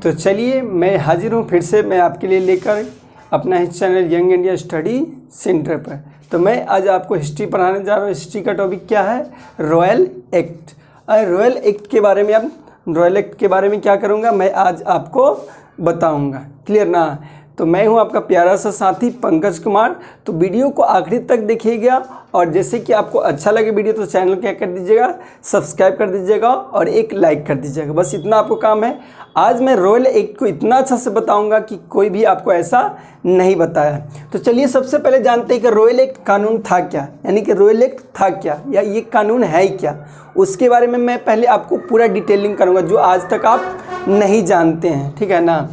तो चलिए मैं हाजिर हूँ फिर से मैं आपके लिए लेकर अपना इस channel young India study centre पर। तो मैं आज आपको हिस्ट्री पढ़ाने जा रहा हूँ। हिस्ट्री का टॉपिक क्या है? Royal act. रॉयल एक्ट के बारे में रॉयल एक्ट के बारे में क्या करूँगा मैं आज आपको बताऊँगा। क्लियर ना? तो मैं हूं आपका प्यारा सा साथी पंकज कुमार। तो वीडियो को आखिरी तक देखिएगा और जैसे कि आपको अच्छा लगे वीडियो तो चैनल क्या कर दीजिएगा, सब्सक्राइब कर दीजिएगा और एक लाइक कर दीजिएगा। बस इतना आपको काम है। आज मैं रॉयल एक्ट को इतना अच्छा से बताऊंगा कि कोई भी आपको ऐसा नहीं बताया। तो चलिए सबसे पहले जानते हैं कि रॉयल एक्ट कानून था क्या, यानी कि रॉयल एक्ट था क्या या ये कानून है क्या। उसके बारे में मैं पहले आपको पूरा डिटेलिंग करूँगा जो आज तक आप नहीं जानते हैं। ठीक है ना?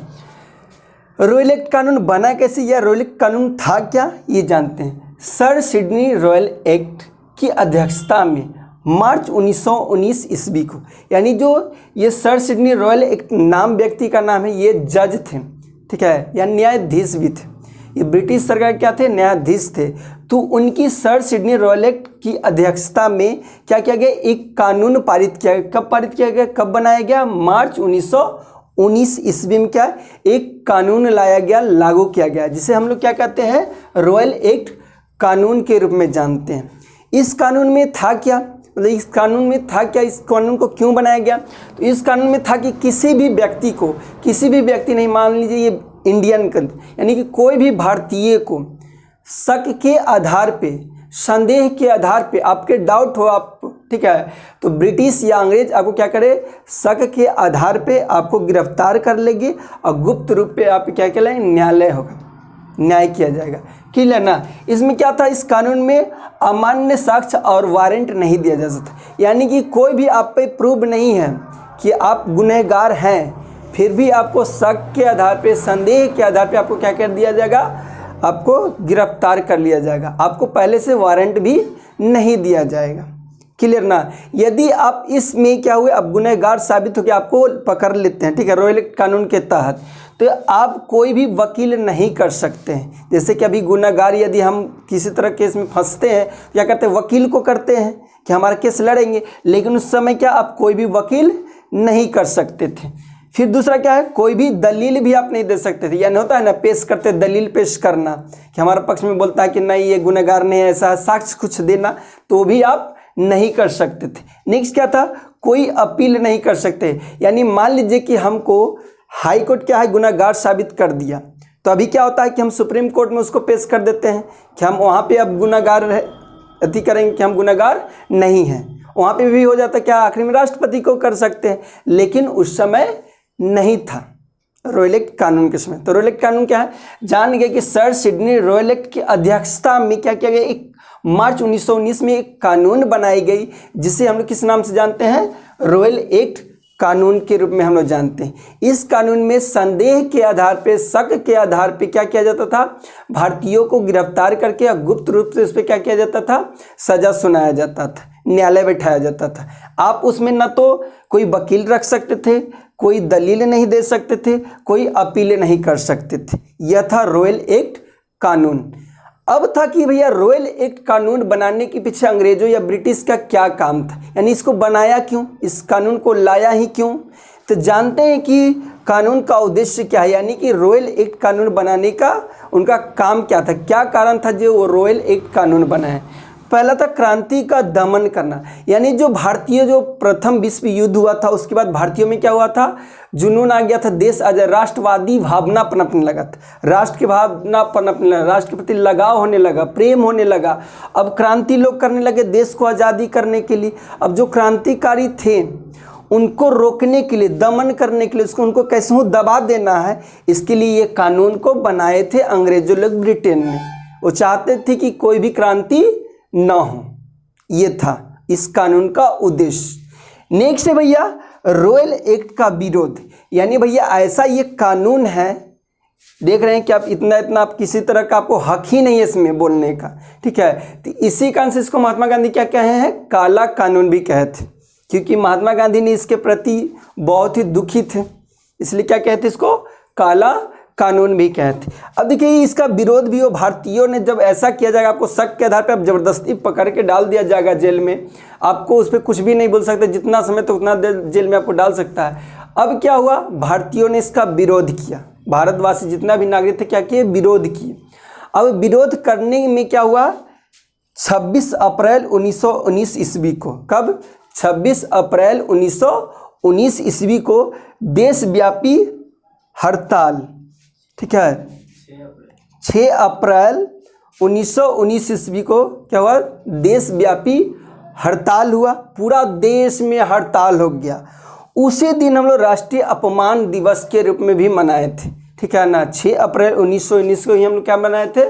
रॉयल एक्ट कानून बना कैसे या रॉयल एक्ट कानून था क्या ये जानते हैं। सर सिडनी रॉयल एक्ट की अध्यक्षता में मार्च 1919 ईस्वी को, यानी जो ये सर सिडनी रॉयल एक्ट नाम व्यक्ति का नाम है, ये जज थे, ठीक है, या न्यायाधीश भी थे। ये ब्रिटिश सरकार क्या थे? न्यायाधीश थे। तो उनकी सर सिडनी रॉयल एक्ट की अध्यक्षता में क्या किया गया? एक कानून पारित किया गया। कब पारित किया गया, कब बनाया गया? मार्च 1919 ईस्वी में क्या एक कानून लाया गया, लागू किया गया, जिसे हम लोग क्या कहते हैं? रॉयल एक्ट कानून के रूप में जानते हैं। इस कानून में था क्या, मतलब इस कानून में था क्या, इस कानून को क्यों बनाया गया? तो इस कानून में था कि किसी भी व्यक्ति नहीं, मान लीजिए ये इंडियन यानी कि कोई भी भारतीय को शक के आधार पे, संदेह के आधार पे, आपके डाउट हो आप, ठीक है, तो ब्रिटिश या अंग्रेज आपको क्या करे? शक के आधार पे आपको गिरफ्तार कर लेंगे और गुप्त रूप पे आप क्या कहलाएंगे? न्यायालय होगा, न्याय किया जाएगा। क्लियर ना? इसमें क्या था? इस कानून में अमान्य साक्ष्य और वारंट नहीं दिया जा सकता, यानी कि कोई भी आप पे प्रूव नहीं है कि आप गुनहगार हैं, फिर भी आपको शक के आधार पे, संदेह के आधार पे आपको क्या कर दिया जाएगा? आपको गिरफ्तार कर लिया जाएगा। आपको पहले से वारंट भी नहीं दिया जाएगा। क्लियर ना? यदि आप इसमें क्या हुए, अब गुनहगार साबित हो के आपको पकड़ लेते हैं, ठीक है, रॉयल एक्ट कानून के तहत, तो आप कोई भी वकील नहीं कर सकते हैं। जैसे कि अभी गुनहगार यदि हम किसी तरह केस में फंसते हैं, क्या करते हैं? वकील को करते हैं कि हमारा केस लड़ेंगे, लेकिन उस समय क्या आप कोई भी वकील नहीं कर सकते थे। फिर दूसरा क्या है? कोई भी दलील भी आप नहीं दे सकते थे, यानी होता है ना, पेश करते, दलील पेश करना कि हमारे पक्ष में बोलता है कि नहीं ये गुनहगार नहीं है, ऐसा साक्ष्य कुछ देना, तो भी आप नहीं कर सकते थे। नेक्स्ट क्या था? कोई अपील नहीं कर सकते, यानी मान लीजिए कि हमको हाई कोर्ट क्या है, गुनहगार साबित कर दिया, तो अभी क्या होता है कि हम सुप्रीम कोर्ट में उसको पेश कर देते हैं कि हम वहाँ पे अब गुनहगार अति करेंगे कि हम गुनहगार नहीं हैं। वहाँ पे भी हो जाता है क्या, आखिर में राष्ट्रपति को कर सकते हैं, लेकिन उस समय नहीं था रॉयल एक्ट कानून के समय। तो रॉयल एक्ट कानून क्या है? जान गए कि सर सिडनी रॉयल एक्ट की अध्यक्षता में क्या किया गया? एक मार्च 1919 में एक कानून बनाई गई, जिसे हम लोग किस नाम से जानते हैं? रॉयल एक्ट कानून के रूप में हम लोग जानते हैं। इस कानून में संदेह के आधार पे, शक के आधार पे क्या किया जाता था? भारतीयों को गिरफ्तार करके और गुप्त रूप से उस पर क्या किया जाता था? सजा सुनाया जाता था, न्यायालय बैठाया जाता था। आप उसमें न तो कोई वकील रख सकते थे, कोई दलील नहीं दे सकते थे, कोई अपील नहीं कर सकते थे। यह था रॉयल एक्ट कानून। अब था कि भैया रॉयल एक्ट कानून बनाने के पीछे अंग्रेजों या ब्रिटिश का क्या काम था, यानी इसको बनाया क्यों, इस कानून को लाया ही क्यों? तो जानते हैं कि कानून का उद्देश्य क्या है, यानी कि रॉयल एक्ट कानून बनाने का उनका काम क्या था, क्या कारण था जो वो रॉयल एक्ट कानून बनाए। पहला था क्रांति का दमन करना, यानी जो भारतीय जो प्रथम विश्व युद्ध हुआ था उसके बाद भारतीयों में क्या हुआ था? जुनून आ गया था, देश आज राष्ट्रवादी भावना पनपने लगा था, राष्ट्र की भावना पनपने लगा, राष्ट्र के प्रति लगाव होने लगा, प्रेम होने लगा। अब क्रांति लोग करने लगे देश को आज़ादी करने के लिए। अब जो क्रांतिकारी थे उनको रोकने के लिए, दमन करने के लिए, उसको उनको कैसे हो दबा देना है, इसके लिए ये कानून को बनाए थे अंग्रेजों लोग ब्रिटेन में। वो चाहते थे कि कोई भी क्रांति ना हो, ये था इस कानून का उद्देश्य। नेक्स्ट है भैया रॉयल एक्ट का विरोध, यानी भैया ऐसा ये कानून है, देख रहे हैं कि आप इतना आप किसी तरह का आपको हक ही नहीं है इसमें बोलने का, ठीक है। तो इसी कारण से इसको महात्मा गांधी क्या कहे हैं? काला कानून भी कहे थे, क्योंकि महात्मा गांधी ने इसके प्रति बहुत ही दुखी थे, इसलिए क्या कहते इसको? काला कानून भी कहते। अब देखिए इसका विरोध भी हो, भारतीयों ने जब ऐसा किया जाएगा, आपको शक के आधार पर आप जबरदस्ती पकड़ के डाल दिया जाएगा जेल में, आपको उस पर कुछ भी नहीं बोल सकते, जितना समय तो उतना देर जेल में आपको डाल सकता है। अब क्या हुआ, भारतीयों ने इसका विरोध किया, भारतवासी जितना भी नागरिक थे क्या किए, विरोध किए। अब विरोध करने में क्या हुआ, 26 अप्रैल 1919 ईस्वी को, कब, 26 अप्रैल 1919 ईस्वी को देशव्यापी हड़ताल, ठीक है, 6 अप्रैल 1919 ईस्वी को क्या हुआ, देशव्यापी हड़ताल हुआ, पूरा देश में हड़ताल हो गया। उसी दिन हम लोग राष्ट्रीय अपमान दिवस के रूप में भी मनाए थे, ठीक है ना, 6 अप्रैल 1919 को ही हम लोग क्या मनाए थे,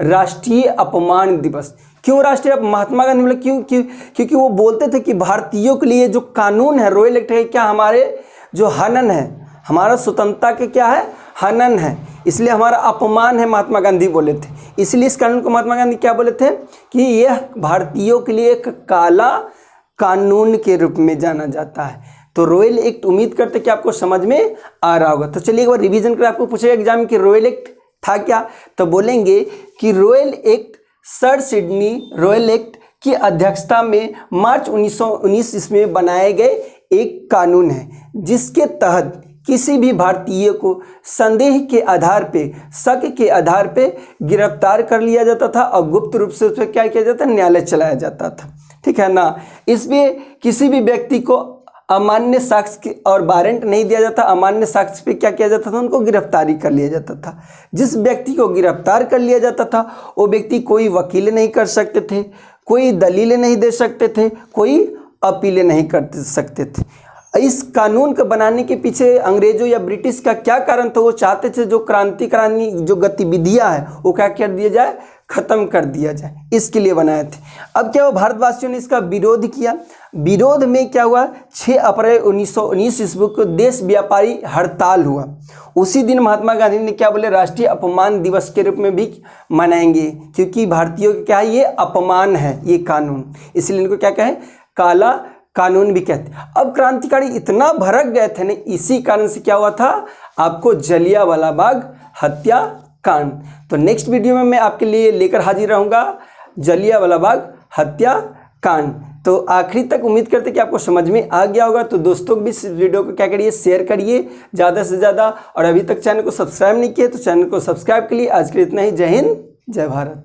राष्ट्रीय अपमान दिवस। क्यों राष्ट्रीय, महात्मा गांधी मतलब क्योंकि वो बोलते थे कि भारतीयों के लिए जो कानून है, रॉयल एक्ट है, क्या हमारे जो हनन है, हमारा स्वतंत्रता के क्या है, हनन है, इसलिए हमारा अपमान है, महात्मा गांधी बोले थे। इसलिए इस कानून को महात्मा गांधी क्या बोले थे कि यह भारतीयों के लिए एक काला कानून के रूप में जाना जाता है। तो रॉयल एक्ट उम्मीद करते कि आपको समझ में आ रहा होगा। तो चलिए एक बार रिवीजन कर, आपको पूछेगा एग्जाम कि रॉयल एक्ट था क्या, तो बोलेंगे कि royal act sir Sydney royal act की अध्यक्षता में मार्च 1919 ईस्वी में बनाए गए एक कानून है, जिसके तहत किसी भी भारतीय को संदेह के आधार पे, शक के आधार पे गिरफ्तार कर लिया जाता था और गुप्त रूप से उस पर क्या किया जाता, न्यायालय चलाया जाता था, ठीक है ना। इसमें किसी भी व्यक्ति को अमान्य साक्ष्य और वारंट नहीं दिया जाता, अमान्य साक्ष्य पे क्या किया जाता था, उनको गिरफ्तारी कर लिया जाता था। जिस व्यक्ति को गिरफ्तार कर लिया जाता था वो व्यक्ति कोई वकील नहीं कर सकते थे, कोई दलीलें नहीं दे सकते थे, कोई अपीलें नहीं कर सकते थे। इस कानून को बनाने के पीछे अंग्रेजों या ब्रिटिश का क्या कारण था, वो चाहते थे जो क्रांतिकारी जो गतिविधियां हैं वो क्या कर दिया जाए, खत्म कर दिया जाए, इसके लिए बनाए थे। अब क्या हुआ, भारतवासियों ने इसका विरोध किया। विरोध में क्या हुआ, 6 अप्रैल 1919 ईस्वी को देश व्यापारी हड़ताल हुआ। उसी दिन महात्मा गांधी ने क्या बोले, राष्ट्रीय अपमान दिवस के रूप में भी मनाएंगे, क्योंकि भारतीयों के क्या है, ये अपमान है ये कानून, इसलिए इनको क्या कहें, काला कानून भी कहते हैं। अब क्रांतिकारी इतना भड़क गए थे ना, इसी कारण से क्या हुआ था, आपको जलियांवाला बाग हत्याकांड। तो नेक्स्ट वीडियो में मैं आपके लिए लेकर हाजिर रहूँगा जलियांवाला बाग हत्याकांड। तो आखिरी तक उम्मीद करते कि आपको समझ में आ गया होगा। तो दोस्तों को भी इस वीडियो को क्या करिए, शेयर करिए ज़्यादा से ज़्यादा, और अभी तक चैनल को सब्सक्राइब नहीं किया तो चैनल को सब्सक्राइब के लिए। आज के लिए इतना ही, जय हिंद जय भारत।